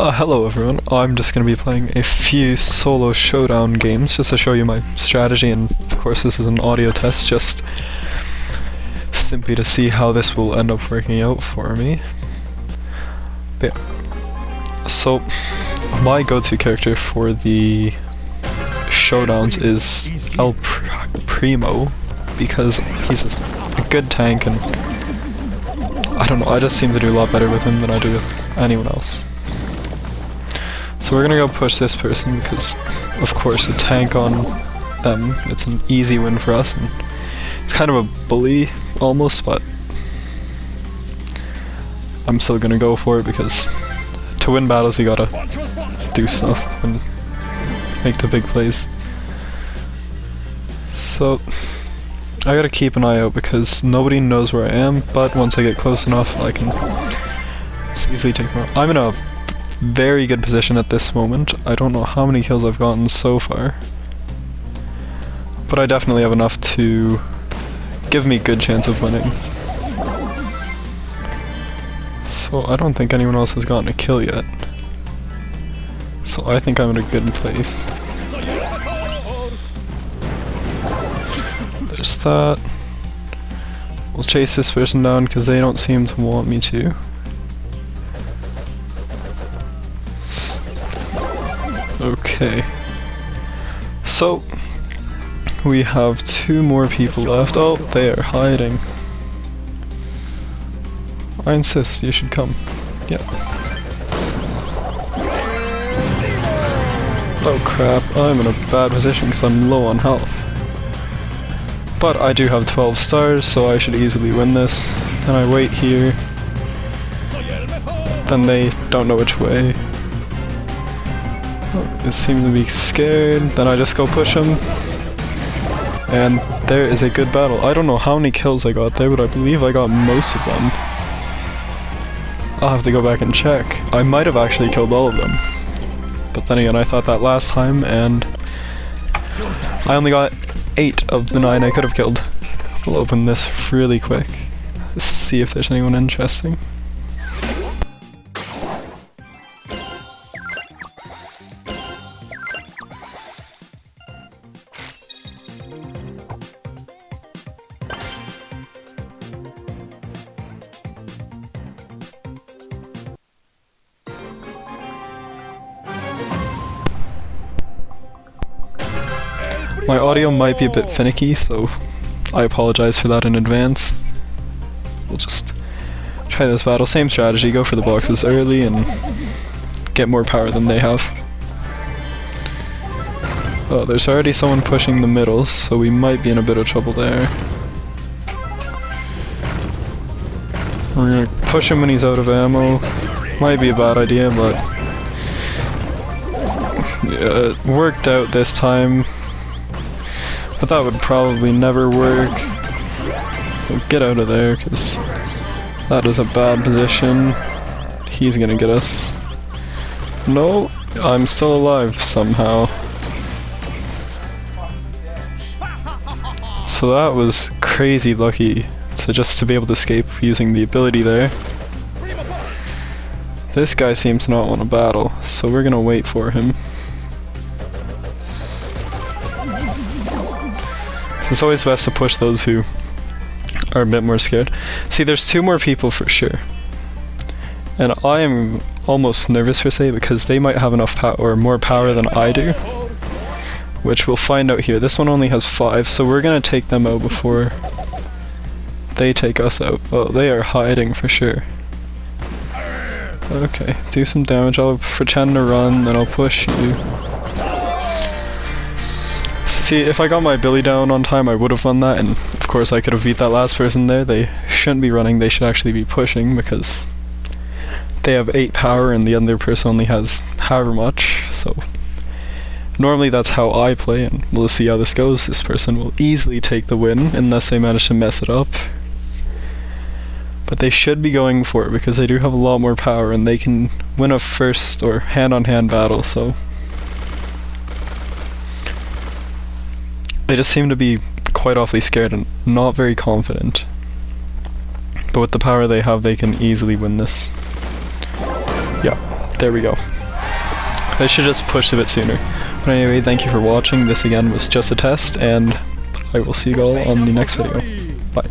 Hello everyone, I'm just going to be playing a few solo showdown games just to show you my strategy, and of course this is an audio test just simply to see how this will end up working out for me. But yeah. So my go-to character for the showdowns is Primo because he's a good tank, and I don't know, I just seem to do a lot better with him than I do with anyone else. So we're gonna go push this person because, of course, a tank on them, it's an easy win for us, and it's kind of a bully, almost, but I'm still gonna go for it because to win battles you gotta do stuff and make the big plays. So I gotta keep an eye out because nobody knows where I am, but once I get close enough I can easily take them out. I'm in a very good position at this moment. I don't know how many kills I've gotten so far, but I definitely have enough to give me a good chance of winning. So I don't think anyone else has gotten a kill yet, so I think I'm in a good place. There's that. We'll chase this person down because they don't seem to want me to. Okay, so we have two more people left. Oh, they are hiding. I insist, you should come. Yep. Oh crap, I'm in a bad position because I'm low on health. But I do have 12 stars, so I should easily win this. Then I wait here. Then they don't know which way. They seem to be scared, then I just go push them, and there is a good battle. I don't know how many kills I got there, but I believe I got most of them. I'll have to go back and check. I might have actually killed all of them, but then again I thought that last time, and I only got 8 of the 9 I could have killed. We'll open this really quick, let's see if there's anyone interesting. My audio might be a bit finicky, so I apologize for that in advance. We'll just try this battle. Same strategy, go for the boxes early and get more power than they have. Oh, there's already someone pushing the middle, so we might be in a bit of trouble there. We're gonna push him when he's out of ammo. Might be a bad idea, but yeah, it worked out this time. But that would probably never work. So get out of there, because that is a bad position. He's gonna get us. No, I'm still alive somehow. So that was crazy lucky to be able to escape using the ability there. This guy seems to not want to battle, so we're gonna wait for him. It's always best to push those who are a bit more scared. See, there's 2 more people for sure. And I am almost nervous for say because they might have enough power or more power than I do. Which we'll find out here. This one only has 5, so we're gonna take them out before they take us out. Oh, they are hiding for sure. Okay, do some damage. I'll pretend to run, then I'll push you. See, if I got my ability down on time, I would have won that, and of course I could have beat that last person there. They shouldn't be running, they should actually be pushing, because they have 8 power and the other person only has however much, so normally that's how I play, and we'll see how this goes. This person will easily take the win, unless they manage to mess it up. But they should be going for it, because they do have a lot more power, and they can win a first or hand-on-hand battle, so they just seem to be quite awfully scared and not very confident. But with the power they have, they can easily win this. Yeah, There we go. I should just push a bit sooner. But anyway, thank you for watching. This again was just a test, and I will see you all on the next video. Bye.